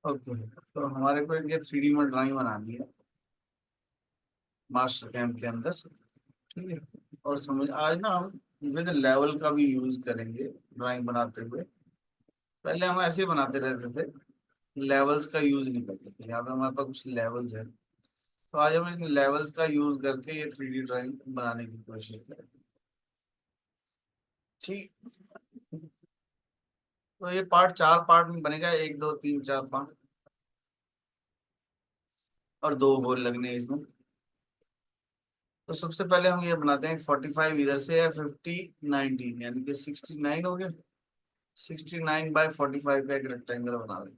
Okay, तो हमारे को एक ये 3D में ड्राइंग बनानी है मास्टर कैम के अंदर। ठीक है, और समझ आज ना हम विद लेवल का भी यूज करेंगे ड्राइंग बनाते हुए। पहले हम ऐसे ही बनाते रहते थे, लेवल्स का यूज नहीं करते थे। यहाँ पे हमारे पास कुछ लेवल्स है, तो आज हम इन लेवल्स का यूज करके ये 3D ड्राइंग बनाने की कोशिश करेंगे। ठीक, तो ये पार्ट 4 पार्ट में बनेगा, 1 2 3 4 5, और 2 गोल लगने हैं इसमें। तो सबसे पहले हम ये बनाते हैं 45 इधर से है, 50 19, यानी कि 69 हो गया। 69/45 का एक रेक्टेंगल बना लेंगे।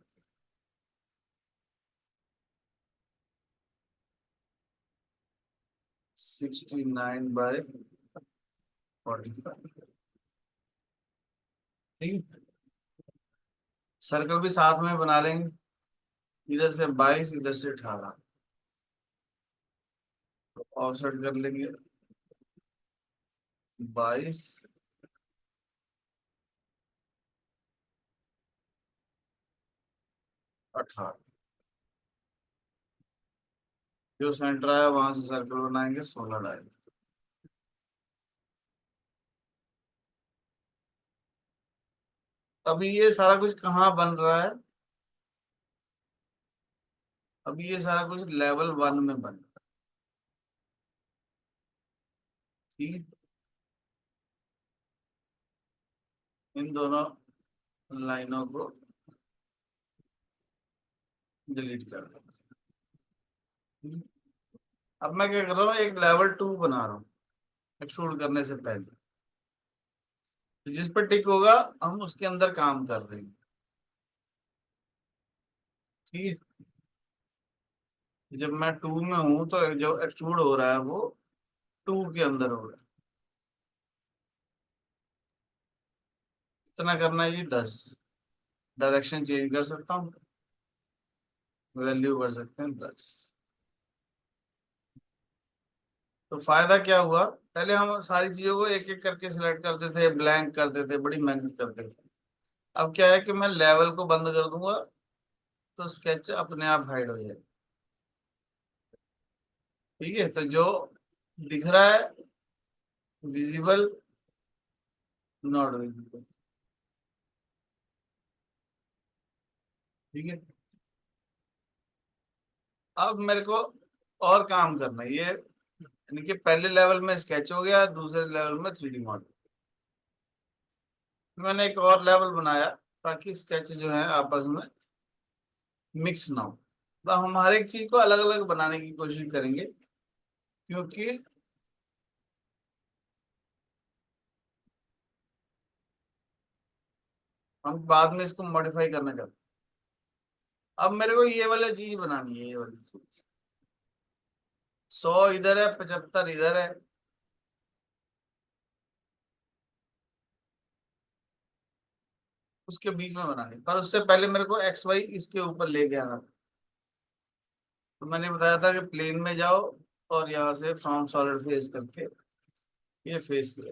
69/45, ठीक है। सर्कल भी साथ में बना लेंगे, इधर से 22 इधर से 18, तो ऑफसेट कर लेंगे 22 18। जो सेंटर है वहां से सर्कल बनाएंगे 16 डायरेक्ट। अभी ये सारा कुछ कहाँ बन रहा है? अभी ये सारा कुछ लेवल 1 में बन रहा है, ठीक है। इन दोनों लाइनों को डिलीट कर देते हैं। अब मैं क्या कर रहा हूँ, एक लेवल 2 बना रहा हूँ एक्सट्रूड करने से पहले। तो जिस पर टिक होगा हम उसके अंदर काम कर रहे हैं, ठीक है। जब मैं 2 में हूं तो जो एक्सट्रूड हो रहा है वो 2 के अंदर हो रहा है। इतना करना है जी 10। डायरेक्शन चेंज कर सकता हूँ, वैल्यू कर सकते हैं 10। तो फायदा क्या हुआ, पहले हम सारी चीजों को एक एक करके सिलेक्ट करते थे, ब्लैंक करते थे, बड़ी मेहनत करते थे। अब क्या है कि मैं लेवल को बंद कर दूंगा तो स्केच अपने आप हाइड हो जाएगा, ठीक है। तो जो दिख रहा है विजिबल, नॉट विजिबल, ठीक है। अब मेरे को और काम करना है, ये यानी कि पहले लेवल में स्केच हो गया, दूसरे लेवल में 3D मॉडल। मैंने एक और लेवल बनाया ताकि स्केच जो है आपस में मिक्स ना हो। तो हम हर एक चीज को अलग अलग बनाने की कोशिश करेंगे, क्योंकि हम बाद में इसको मॉडिफाई करना चाहते हैं। अब मेरे को ये वाली चीज बनानी है, ये वाली चीज 100 इधर है, 75 इधर है। उसके बीच में बनानी, पर उससे पहले मेरे को एक्स वाई इसके ऊपर लेके आना। तो मैंने बताया था कि प्लेन में जाओ और यहाँ से फ्रॉम सॉलिड फेस करके ये फेस ले,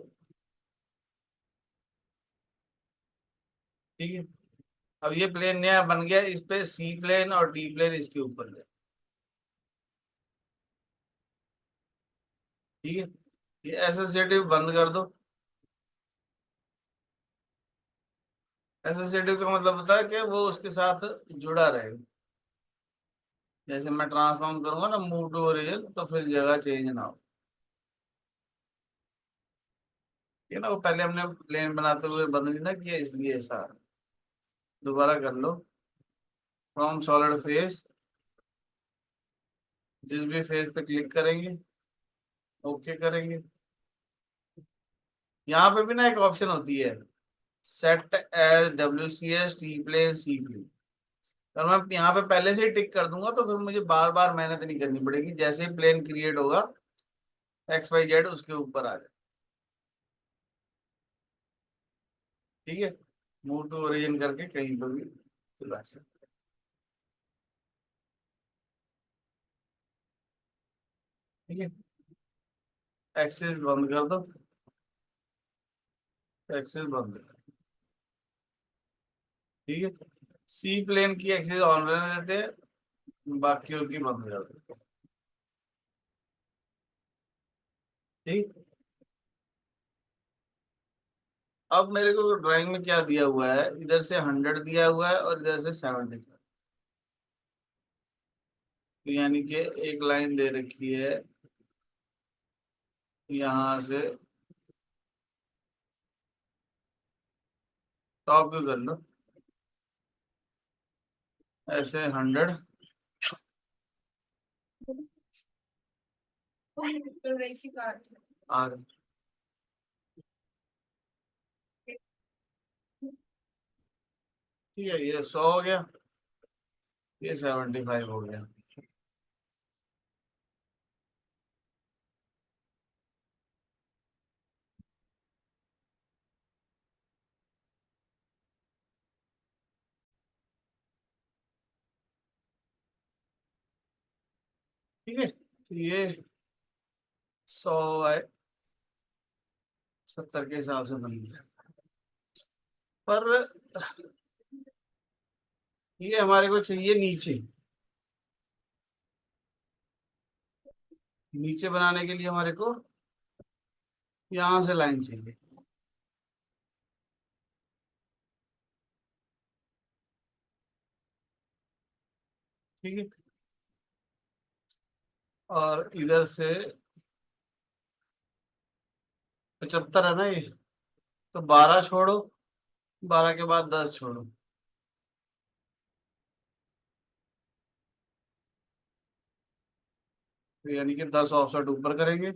ठीक है। अब ये प्लेन नया बन गया, इस पे सी प्लेन और डी प्लेन इसके ऊपर ले, ठीक है। ये एसोसिएटिव बंद कर दो। एसोसिएटिव का मतलब होता है कि वो उसके साथ जुड़ा रहेगा। जैसे मैं ट्रांसफॉर्म करूंगा ना, मूव टू ओरिजिन, तो फिर जगह चेंज ना हो, ये ना। वो पहले हमने प्लेन बनाते हुए बंद नहीं ना किया, इसलिए ऐसा आ रहा है। दोबारा कर लो, फ्रॉम सॉलिड फेस, जिस भी फेस पे क्लिक करेंगे, ओके करेंगे। यहाँ पे भी ना एक ऑप्शन होती है, set as WCS T plane C plane. अगर मैं यहाँ पे पहले से ही टिक कर दूंगा तो फिर मुझे बार बार मेहनत नहीं करनी पड़ेगी, जैसे ही प्लेन क्रिएट होगा XYZ उसके ऊपर आ जाए, ठीक है। मूव टू ओरिजिन करके कहीं पर भी चला सकते हैं, ठीक है। एक्सेस बंद कर दो, एक्सेस बंद है, ठीक है। सी प्लेन की एक्सिस ऑन रहने देते हैं, बाकी की बंद कर देते हैं। ठीक। अब मेरे को ड्राइंग में क्या दिया हुआ है, इधर से 100 दिया हुआ है और इधर से 70। तो यानी कि एक लाइन दे रखी है यहां से, टॉप व्यू कर लो, ऐसे 100 आ गए। ठीक है, ये 100 हो गया, ये 75 हो गया। ठीक है, तो ये 100 है, 70 के हिसाब से बन गया। पर ये हमारे को चाहिए नीचे, नीचे बनाने के लिए हमारे को यहां से लाइन चाहिए। ठीक है, और इधर से 75 है ना ये, तो 12 छोड़ो, 12 के बाद 10 छोड़ो, तो यानी कि 10 ऑफसेट ऊपर करेंगे।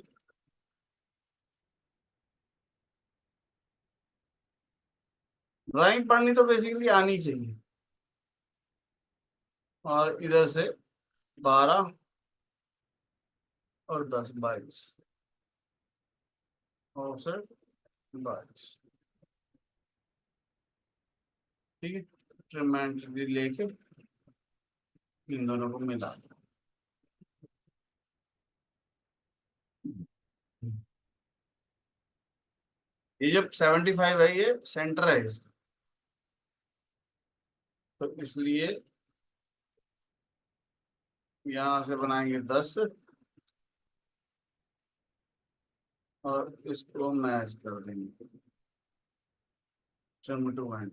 ड्राइंग पढ़नी तो बेसिकली आनी चाहिए। और इधर से 12 और 10, 22 ऑफसेट, 22। ठीक है, ट्रिमेंट्री लेके इन दोनों को मिला दो। ये जो 75 है ये सेंटर है इसका, तो इसलिए यहां से बनाएंगे 10 और इसको मैच कर देंगे ट्रिम टू एंड।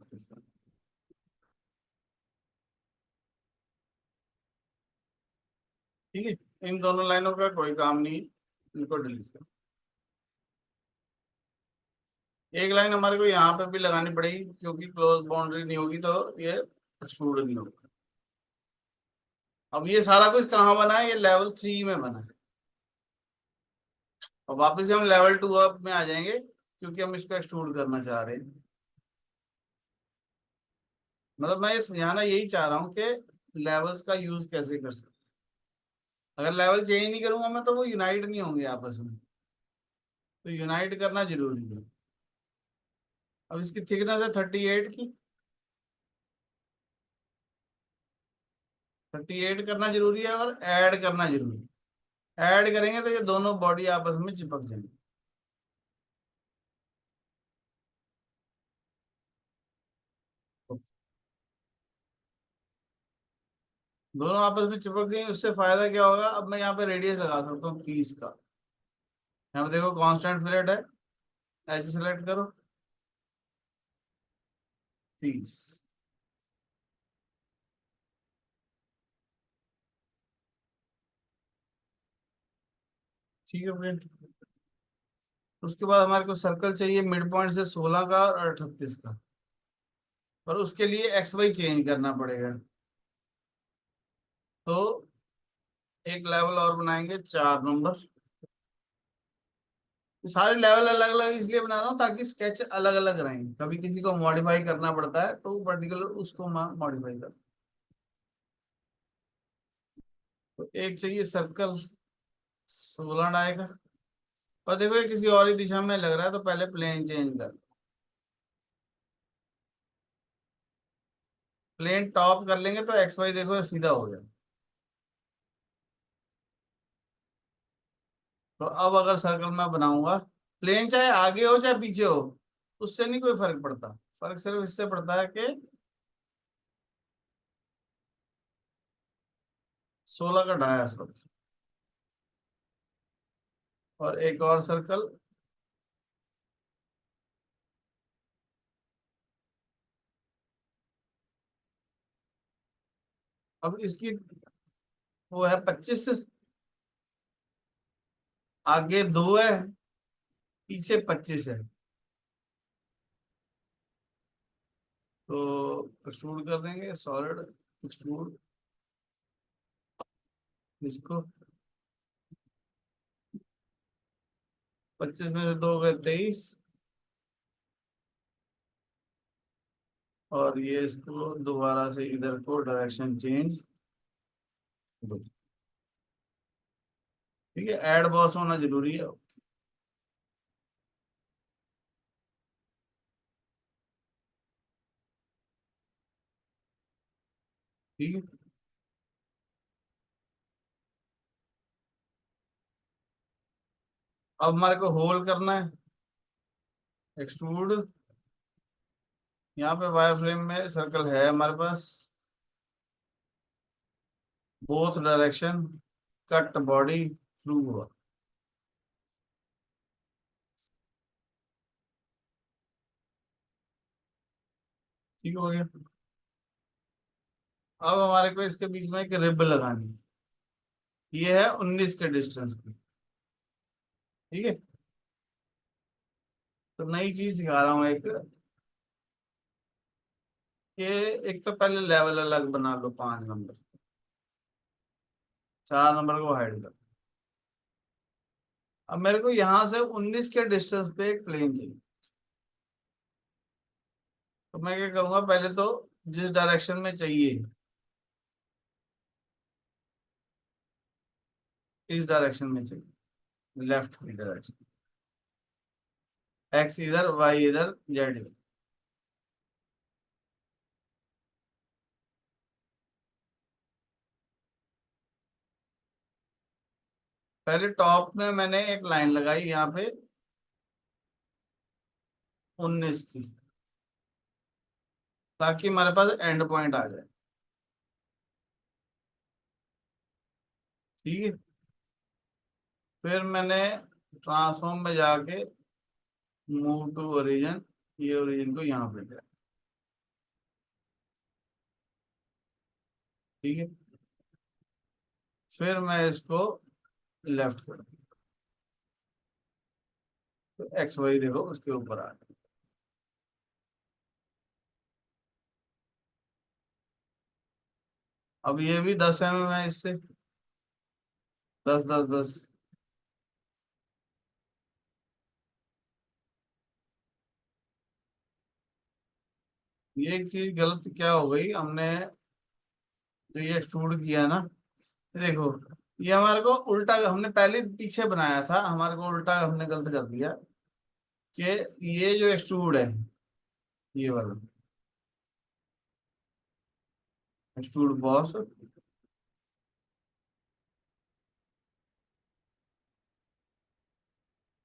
ठीक है, इन दोनों लाइनों का कोई काम नहीं, इनको डिलीट करो। एक लाइन हमारे को यहाँ पे भी लगानी पड़ेगी, क्योंकि क्लोज बाउंड्री नहीं होगी तो ये एक्सट्रूड नहीं होगा। अब ये सारा कुछ कहाँ बना है, ये लेवल 3 में बना है, और वापस से हम लेवल 2 अब में आ जाएंगे, क्योंकि हम इसको एक्सट्रूड करना चाह रहे हैं। मतलब मैं ये समझाना यही चाह रहा हूँ कि लेवल्स का यूज कैसे कर सकते हैं। अगर लेवल चेंज नहीं करूंगा मैं तो वो यूनाइट नहीं होंगे आपस में, तो यूनाइट करना जरूरी है। अब इसकी थिकनेस है 38 की, 38 करना जरूरी है और ऐड करना जरूरी है। ऐड करेंगे तो ये दोनों बॉडी आपस में चिपक जाएंगे। दोनों आपस में चिपक गए, उससे फायदा क्या होगा, अब मैं यहाँ पे रेडियस लगा सकता हूँ 30 का। यहाँ पे देखो कांस्टेंट फिलेट है, एच सेलेक्ट करो, 30। ठीक है फिर उसके बाद हमारे को सर्कल चाहिए मिड पॉइंट से 16 का और 38 का, पर उसके लिए एक्स वाई चेंज करना पड़ेगा। तो एक लेवल और बनाएंगे, 4 नंबर। सारे लेवल अलग अलग इसलिए बना रहा हूँ ताकि स्केच अलग अलग रहें, कभी किसी को मॉडिफाई करना पड़ता है तो पर्टिकुलर उसको मॉडिफाई कर। तो एक चाहिए सर्कल 16 डाई का, पर देखो ये किसी और ही दिशा में लग रहा है, तो पहले प्लेन चेंज कर। प्लेन टॉप कर लेंगे तो एक्स वाई देखो सीधा हो गया। तो अब अगर सर्कल मैं बनाऊंगा, प्लेन चाहे आगे हो चाहे पीछे हो, उससे नहीं कोई फर्क पड़ता। फर्क सिर्फ इससे पड़ता है कि 16 का ढाया, सॉरी। और एक और सर्कल। अब इसकी वो है 25, आगे 2 है, पीछे 25 है। तो एक्सट्रूड कर देंगे, सॉलिड एक्सट्रूड इसको। 25 में से 2 गए 23, और ये इसको दोबारा से इधर को डायरेक्शन चेंज। ठीक है, ऐड बॉस होना जरूरी है। ठीक है, अब हमारे को होल करना है, एक्सट्रूड। यहाँ पे वायर फ्रेम में सर्कल है हमारे पास, both direction, cut body through हुआ। ठीक हो गया। अब हमारे को इसके बीच में एक रिब लगानी है, ये है 19 के डिस्टेंस पे। ठीक है, तो नई चीज सिखा रहा हूँ एक, कि एक तो पहले लेवल अलग बना लो, 5 नंबर, 4 नंबर को हाइड कर। अब मेरे को यहाँ से 19 के डिस्टेंस पे एक प्लेन चाहिए। तो मैं क्या करूंगा, पहले तो जिस डायरेक्शन में चाहिए, इस डायरेक्शन में चाहिए, लेफ्ट की डायरेक्शन, एक्स इधर, वाई इधर, जेड इधर। पहले टॉप में मैंने एक लाइन लगाई यहाँ पे, 19 की, ताकि हमारे पास एंड पॉइंट आ जाए। ठीक है, फिर मैंने ट्रांसफॉर्म में जाके मूव टू ओरिजिन, ये ओरिजिन को यहाँ पे लिया। ठीक है, फिर मैं इसको लेफ्ट कर, तो एक्स वाई देखो उसके ऊपर आ गया। अब ये भी 10 mm है इससे, 10 10 10। ये एक चीज गलत क्या हो गई, हमने जो ये एक्सट्रूड किया ना, देखो, ये हमारे को उल्टा, हमने पहले पीछे बनाया था, हमारे को उल्टा हमने गलत कर दिया, कि ये जो एक्सट्रूड है, ये वाला एक्सट्रूड बॉस,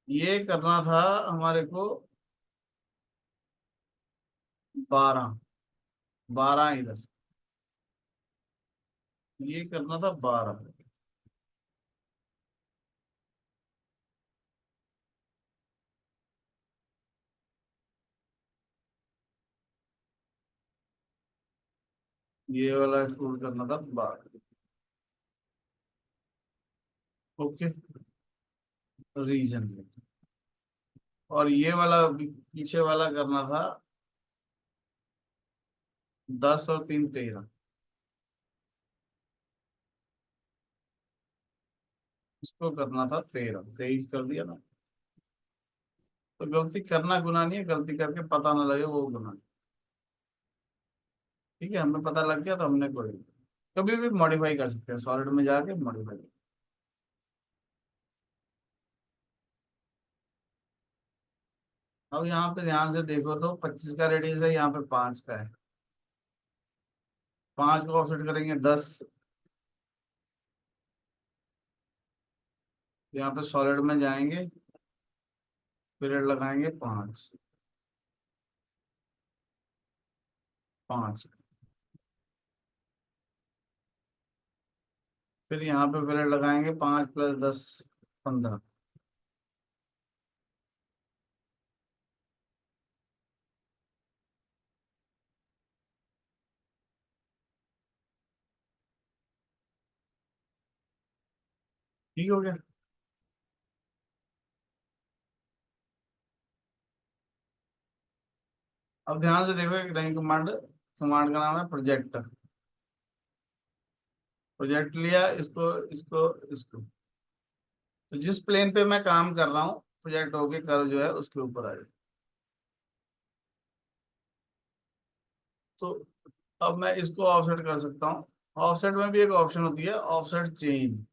ये करना था हमारे को 12, 12 इधर, ये करना था 12। ये वाला एक्सट्रूड करना था 12। Okay, region. और ये वाला पीछे वाला करना था 10 और 3 13, इसको करना था 13, 23 कर दिया ना। तो गलती करना गुनाह नहीं है, गलती करके पता ना लगे वो गुनाह है। ठीक है, हमें पता लग गया तो हमने कोई कभी भी मॉडिफाई कर सकते हैं, सॉलिड में जाके मॉडिफाई। अब यहाँ पे ध्यान से देखो, तो 25 का रेडियस है, यहाँ पे 5 का है, 5 को ऑफसेट करेंगे 10, यहाँ पे सॉलिड में जाएंगे, पीरियड लगाएंगे 5, 5। फिर यहाँ पे पहले लगाएंगे 5 + 10 15। ठीक हो गया। अब ध्यान से देखो, एक रनिंग कमांड, कमांड का नाम है प्रोजेक्ट। प्रोजेक्ट लिया, इसको इसको इसको, तो जिस प्लेन पे मैं काम कर रहा हूँ प्रोजेक्ट होके कर जो है उसके ऊपर आ जाए। तो अब मैं इसको ऑफसेट कर सकता हूँ। ऑफसेट में भी एक ऑप्शन होती है, ऑफसेट चेंज।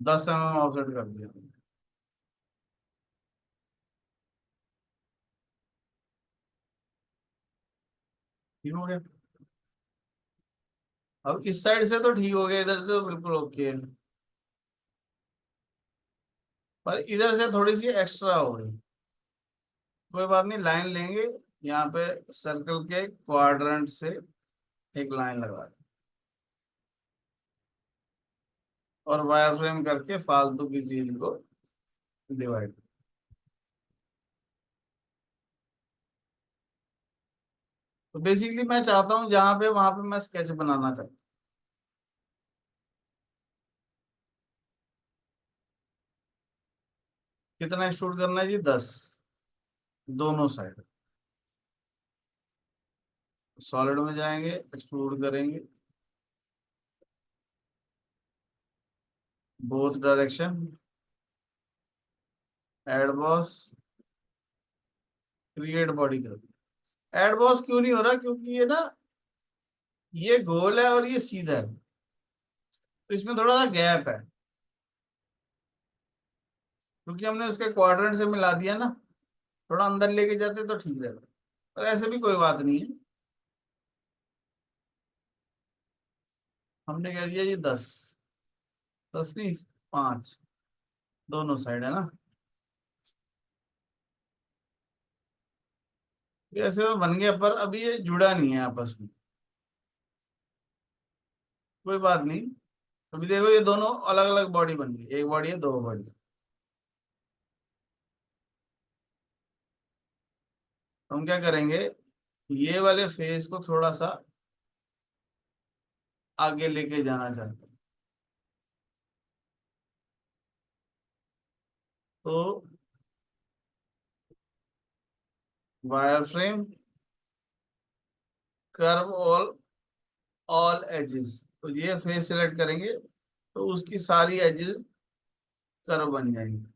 10 mm ऑफसेट कर दिया। ठीक हो गया। अब इस साइड से तो ठीक हो गया, इधर से तो बिल्कुल ओके है, पर इधर से थोड़ी सी एक्स्ट्रा हो गई। कोई बात नहीं, लाइन लेंगे, यहाँ पे सर्कल के क्वाड्रेंट से एक लाइन लगा दें और वायर फ्रेम करके फालतू की चीज को डिवाइड। तो बेसिकली मैं चाहता हूँ जहां पे वहां पे मैं स्केच बनाना चाहता हूँ। कितना एक्सट्रूड करना है जी? 10, दोनों साइड। सॉलिड में जाएंगे, एक्सट्रूड करेंगे both direction, add boss, create body कर। एड बॉस क्यों नहीं हो रहा? क्योंकि ये ना, ये गोल है और ये सीधा है, तो इसमें थोड़ा सा गैप है, क्योंकि हमने उसके क्वाड्रेंट से मिला दिया ना। थोड़ा अंदर लेके जाते तो ठीक रहता, पर ऐसे भी कोई बात नहीं है। हमने कह दिया ये 10, 10 नहीं, 5, दोनों साइड है ना। ये ऐसे तो बन गया, पर अभी ये जुड़ा नहीं है आपस में। कोई बात नहीं। अभी देखो ये दोनों अलग अलग बॉडी बन गई, एक बॉडी है, दो बॉडी। तो हम क्या करेंगे, ये वाले फेस को थोड़ा सा आगे लेके जाना चाहते हैं। तो wire frame, curve all, all ages, तो ये फेस सिलेक्ट करेंगे तो उसकी सारी एजेस कर्व बन जाएंगी।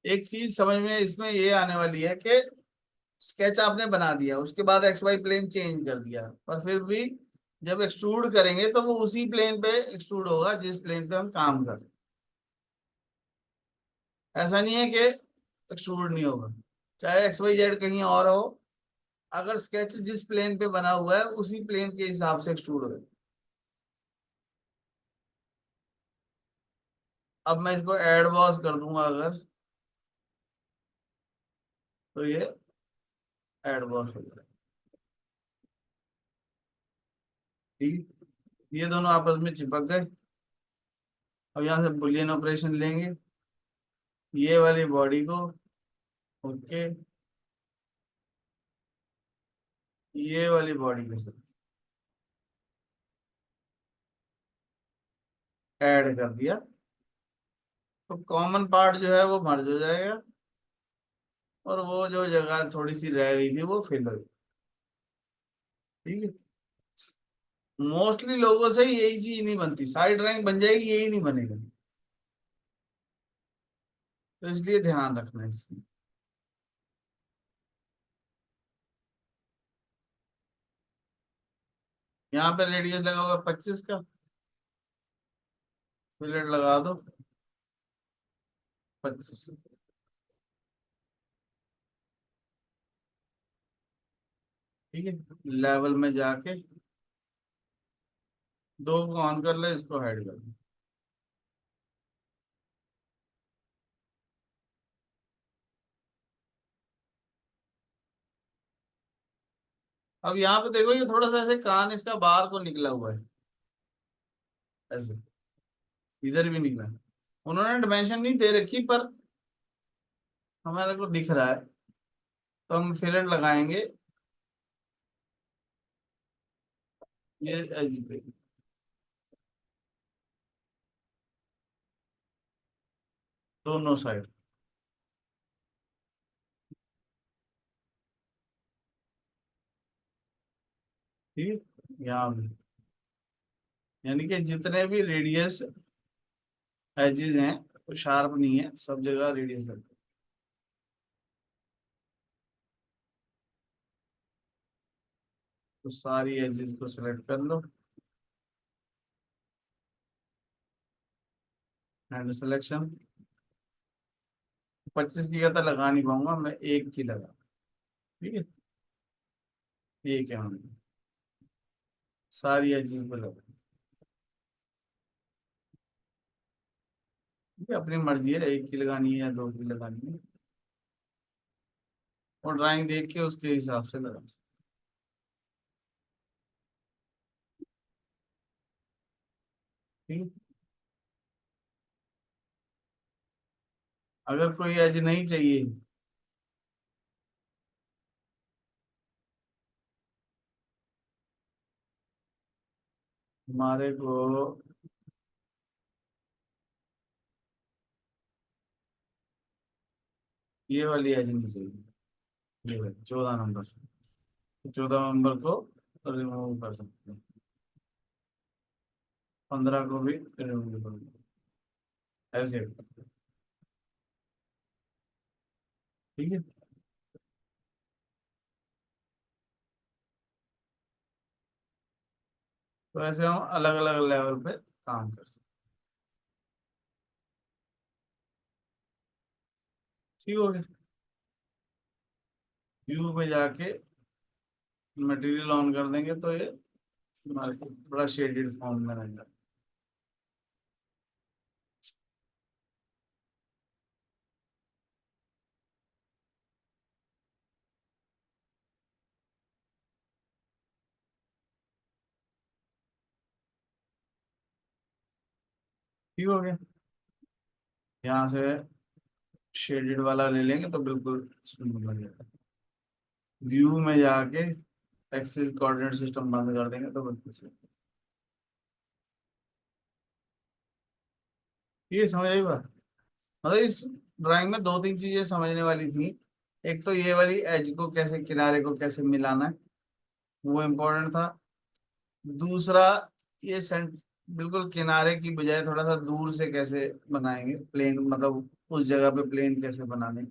एक चीज समझ में इसमें ये आने वाली है कि स्केच आपने बना दिया, उसके बाद एक्स वाई प्लेन चेंज कर दिया, पर फिर भी जब एक्सट्रूड करेंगे तो वो उसी प्लेन पे एक्सट्रूड होगा जिस प्लेन पे हम काम कर रहे हैं। ऐसा नहीं है कि एक्सट्रूड नहीं होगा, चाहे एक्स वाई जेड कहीं और हो, अगर स्केच जिस प्लेन पे बना हुआ है उसी प्लेन के हिसाब से एक्सट्रूड होगा। अब मैं इसको एड बॉस कर दूंगा अगर, तो ये एड बॉस हो जाएगा। ठीक, ये दोनों आपस में चिपक गए। अब यहाँ से बुलियन ऑपरेशन लेंगे, ये वाली बॉडी को, ओके, ये वाली बॉडी के साथ ऐड कर दिया, तो कॉमन पार्ट जो है वो मर्ज हो जाएगा, और वो जो जगह थोड़ी सी रह गई थी वो फिल हो गई। ठीक है। मोस्टली लोगों से यही चीज नहीं बनती, साइड ड्राइंग बन जाएगी, यही नहीं बनेगा, तो इसलिए ध्यान रखना है इसकी। यहाँ पे रेडियस लगा हुआ 25 का, फिलेट लगा दो 25। ठीक है, लेवल में जाके दो को ऑन कर ले, इसको हाइड कर दो। अब यहाँ पे देखो, ये थोड़ा सा ऐसे कान इसका बाहर को निकला हुआ है, ऐसे इधर भी निकला। उन्होंने डिमेंशन नहीं दे रखी, पर हमारे को दिख रहा है, तो हम फिलेट लगाएंगे ये एज पे। दोनों साइड। ठीक है, यहाँ भी, यानी कि जितने भी रेडियस एजेस हैं वो शार्प नहीं है, सब जगह रेडियस है। तो सारी एजेस को सिलेक्ट कर लो, एंड सिलेक्शन। 25 की तो लगा नहीं पाऊंगा मैं, एक की लगा। ठीक है, एक है हमने, सारी एजेस पे लगा। ये अपनी मर्जी है, एक की लगानी है या दो की लगानी है, और ड्राइंग देख के उसके हिसाब से लगा सकते हैं। ठीक है? अगर कोई एज नहीं चाहिए, हमारे को ये वाली एज नहीं चाहिए, ये वाली 14 नंबर, 14 नंबर को रिमूव कर सकते हैं, 15 को भी रिमूव कर सकते हैं, ऐसे। ठीक है, तो ऐसे हम अलग अलग लेवल पे काम कर सकते हैं। ठीक हो गया। व्यू में जाके मटेरियल ऑन कर देंगे तो ये हमारे को थोड़ा शेडेड फॉर्म में रहेगा। ठीक हो गया। यहाँ से शेडेड वाला ले लेंगे तो बिल्कुल स्मूथ लगेगा। व्यू में जाके एक्सिस कोऑर्डिनेट सिस्टम बंद कर देंगे तो बिल्कुल सही। ये समझ आई बात। मतलब इस ड्राइंग में दो तीन चीजें समझने वाली थी। एक तो ये वाली एज को कैसे, किनारे को कैसे मिलाना है, वो इम्पोर्टेंट था। दूसरा, ये सेंट बिल्कुल किनारे की बजाय थोड़ा सा दूर से कैसे बनाएंगे प्लेन, मतलब उस जगह पे प्लेन कैसे बनाने।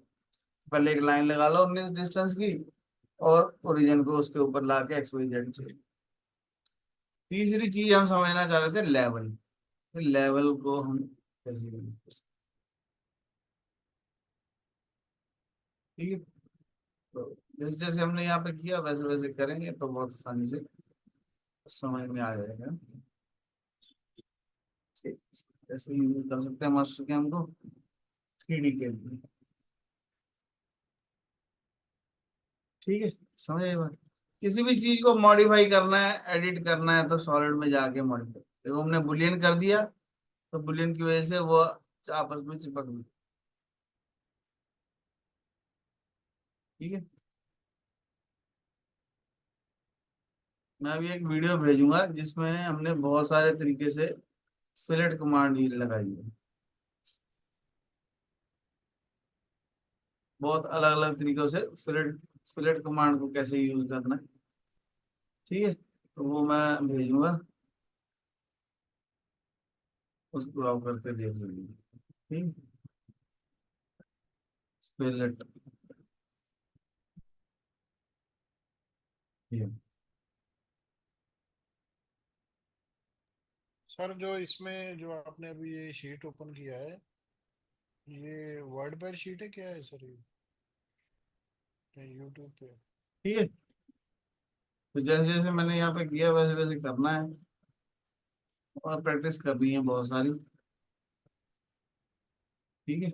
पहले एक लाइन लगा लो 19 डिस्टेंस की, और ओरिजिन को उसके ऊपर ला के एक्स वाई जेड से। तीसरी चीज हम समझना चाह रहे थे, लेवल। लेवल को हम कैसे use कर सकते हैं। ठीक है, तो जैसे जैसे हमने यहाँ पे किया वैसे वैसे करेंगे तो बहुत आसानी से समझ में आ जाएगा। ठीक, कैसे यूज कर सकते हैं मास्टर कैम को 3D के लिए। ठीक है, समझ आई बात। किसी भी चीज को मॉडिफाई करना है, एडिट करना है, तो सॉलिड में जाके मॉडिफाई। देखो हमने बुलियन कर दिया, तो बुलियन की वजह से वो आपस में चिपक गई। ठीक है, मैं अभी एक वीडियो भेजूंगा जिसमें हमने बहुत सारे तरीके से फिलेट कमांड लगाई है। बहुत अलग अलग तरीकों से फिलेट फिलेट कमांड को कैसे यूज करना है। ठीक है, तो वो मैं भेजूंगा, उसको आप करके देख लीजिए। ठीक, फिलेट। सर जो इसमें जो आपने अभी ये शीट ओपन किया है, ये वर्ड पैड शीट है क्या है सर ये यूट्यूब पे? ठीक है, तो जैसे जैसे मैंने यहाँ पे किया वैसे वैसे करना है, और प्रैक्टिस करनी है बहुत सारी। ठीक है।